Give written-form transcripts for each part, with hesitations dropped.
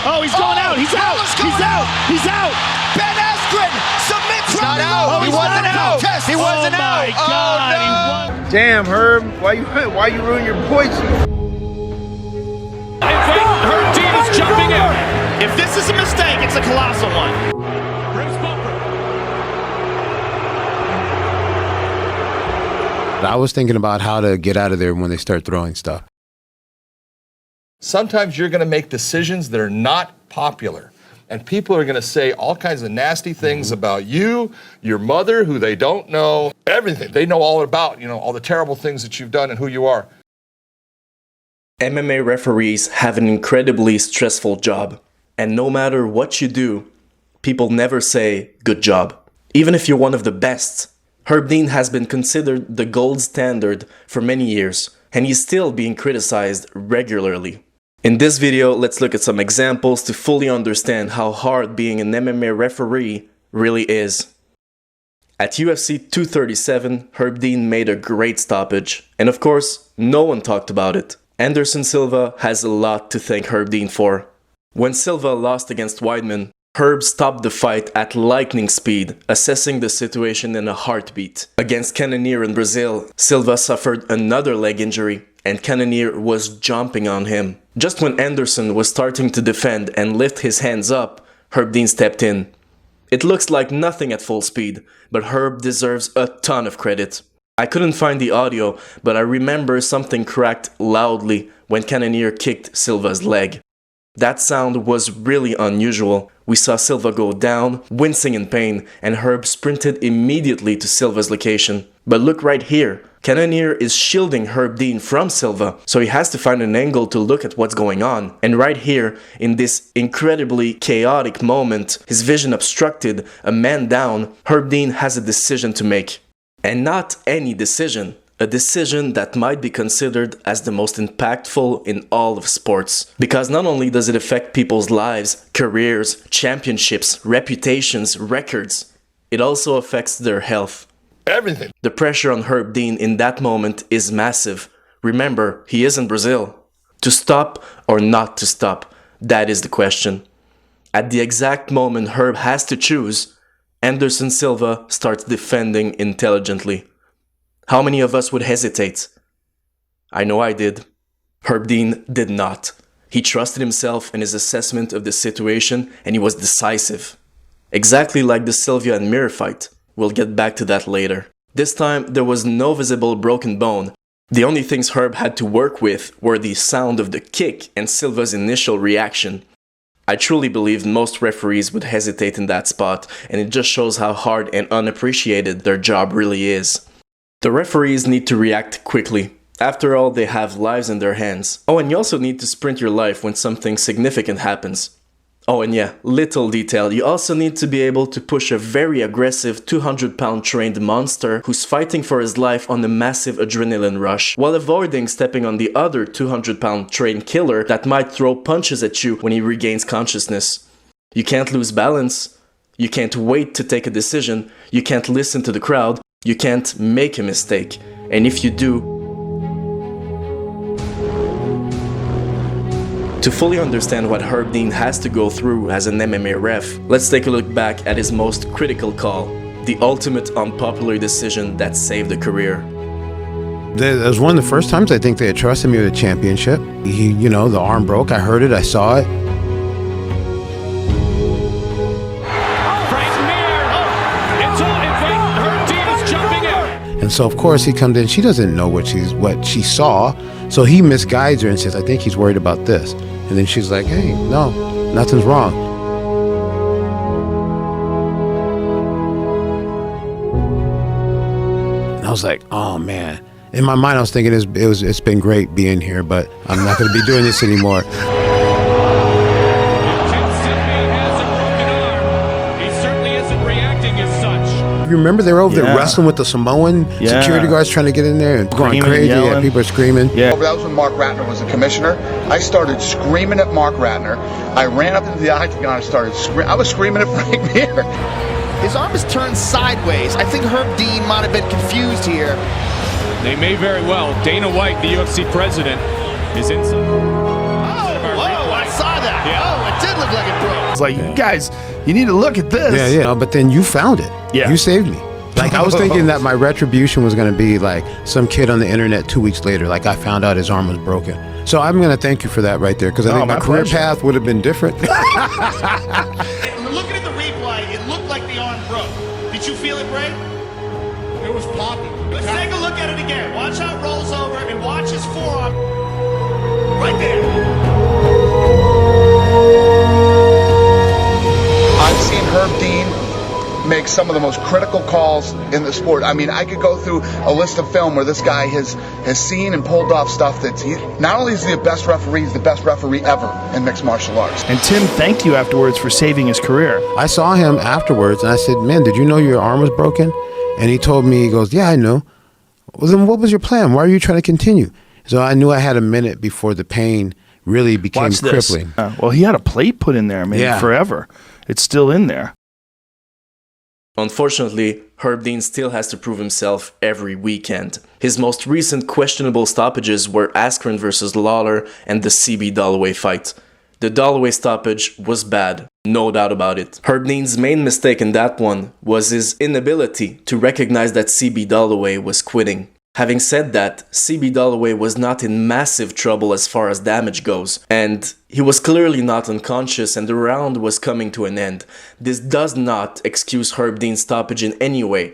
Oh, he's going out. He's out. He's out. He's out. Ben Askren submits. He's not out. He wasn't out. He wasn't out. Oh, my God. Oh, no. Damn, Herb. Why you ruin your points? Herb Dean is jumping in. If this is a mistake, it's a colossal one. I was thinking about how to get out of there when they start throwing stuff. Sometimes you're going to make decisions that are not popular. And people are going to say all kinds of nasty things about you, your mother, who they don't know, everything. They know all about, all the terrible things that you've done and who you are. MMA referees have an incredibly stressful job. And no matter what you do, people never say, good job. Even if you're one of the best. Herb Dean has been considered the gold standard for many years, and he's still being criticized regularly. In this video, let's look at some examples to fully understand how hard being an MMA referee really is. At UFC 237, Herb Dean made a great stoppage, and of course, no one talked about it. Anderson Silva has a lot to thank Herb Dean for. When Silva lost against Weidman, Herb stopped the fight at lightning speed, assessing the situation in a heartbeat. Against Canonnier in Brazil, Silva suffered another leg injury, and Canonnier was jumping on him. Just when Anderson was starting to defend and lift his hands up, Herb Dean stepped in. It looks like nothing at full speed, but Herb deserves a ton of credit. I couldn't find the audio, but I remember something cracked loudly when Canonnier kicked Silva's leg. That sound was really unusual. We saw Silva go down, wincing in pain, and Herb sprinted immediately to Silva's location. But look right here. Canonnier is shielding Herb Dean from Silva, so he has to find an angle to look at what's going on. And right here, in this incredibly chaotic moment, his vision obstructed, a man down, Herb Dean has a decision to make. And not any decision. A decision that might be considered as the most impactful in all of sports. Because not only does it affect people's lives, careers, championships, reputations, records, it also affects their health. Everything. The pressure on Herb Dean in that moment is massive. Remember, he is in Brazil. To stop or not to stop, that is the question. At the exact moment Herb has to choose, Anderson Silva starts defending intelligently. How many of us would hesitate? I know I did. Herb Dean did not. He trusted himself in his assessment of the situation, and he was decisive. Exactly like the Sylvia and Mir fight. We'll get back to that later. This time, there was no visible broken bone. The only things Herb had to work with were the sound of the kick and Silva's initial reaction. I truly believe most referees would hesitate in that spot, and it just shows how hard and unappreciated their job really is. The referees need to react quickly. After all, they have lives in their hands. Oh, and you also need to sprint your life when something significant happens. Oh, and yeah, little detail, you also need to be able to push a very aggressive 200-pound trained monster who's fighting for his life on a massive adrenaline rush, while avoiding stepping on the other 200-pound trained killer that might throw punches at you when he regains consciousness. You can't lose balance. You can't wait to take a decision. You can't listen to the crowd. You can't make a mistake. And if you do, to fully understand what Herb Dean has to go through as an MMA ref, let's take a look back at his most critical call, the ultimate unpopular decision that saved a career. That was one of the first times I think they had trusted me with a championship. The arm broke, I heard it, I saw it. And so of course he comes in, she doesn't know what she saw, so he misguides her and says, I think he's worried about this. And then she's like, hey, no, nothing's wrong. And I was like, oh man. In my mind I was thinking it's been great being here, but I'm not going to be doing this anymore. You remember they were over there wrestling with the Samoan security guards trying to get in there and going crazy. Yeah, people are screaming. Yeah. That was when Mark Ratner was the commissioner. I started screaming at Mark Ratner. I ran up into the octagon and started screaming. I was screaming at Frank Mir. His arm is turned sideways. I think Herb Dean might have been confused here. They may very well. Dana White, the UFC president, is inside. Oh, whoa, I saw that. Yeah. Oh, it did look It's like, you guys, you need to look at this. Yeah, yeah. But then you found it. Yeah. You saved me. Like, I was thinking that my retribution was going to be like some kid on the internet 2 weeks later. Like, I found out his arm was broken. So I'm going to thank you for that right there, because I think my career path would have been different. Looking at the replay, it looked like the arm broke. Did you feel it break? It was popping. Let's take a look at it again. Watch how it rolls over and watch his forearm. Right there. I've seen Herb Dean make some of the most critical calls in the sport. I mean, I could go through a list of film where this guy has seen and pulled off stuff that's, not only is he the best referee, he's the best referee ever in mixed martial arts. And Tim thanked you afterwards for saving his career. I saw him afterwards, and I said, man, did you know your arm was broken? And he told me, he goes, yeah, I know. Well, then what was your plan? Why are you trying to continue? So I knew I had a minute before the pain really became crippling. Well, he had a plate put in there, maybe forever. It's still in there. Unfortunately, Herb Dean still has to prove himself every weekend. His most recent questionable stoppages were Askren versus Lawler and the CB Dalloway fight. The Dalloway stoppage was bad, no doubt about it. Herb Dean's main mistake in that one was his inability to recognize that CB Dalloway was quitting. Having said that, CB Dalloway was not in massive trouble as far as damage goes, and he was clearly not unconscious and the round was coming to an end. This does not excuse Herb Dean's stoppage in any way,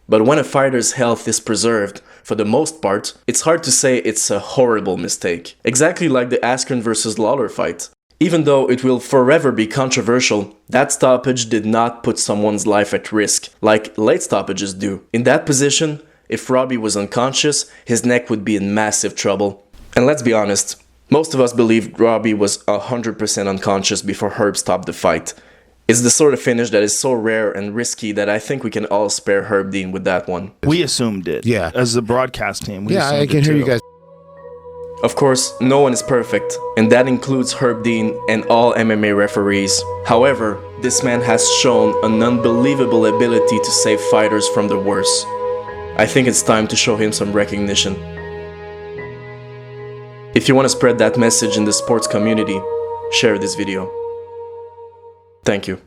but when a fighter's health is preserved, for the most part, it's hard to say it's a horrible mistake. Exactly like the Askren versus Lawler fight. Even though it will forever be controversial, that stoppage did not put someone's life at risk, like late stoppages do. In that position, if Robbie was unconscious, his neck would be in massive trouble. And let's be honest, most of us believed Robbie was 100% unconscious before Herb stopped the fight. It's the sort of finish that is so rare and risky that I think we can all spare Herb Dean with that one. We assumed it. Yeah. As the broadcast team. We I can hear you guys. Of course, no one is perfect, and that includes Herb Dean and all MMA referees. However, this man has shown an unbelievable ability to save fighters from the worst. I think it's time to show him some recognition. If you want to spread that message in the sports community, share this video. Thank you.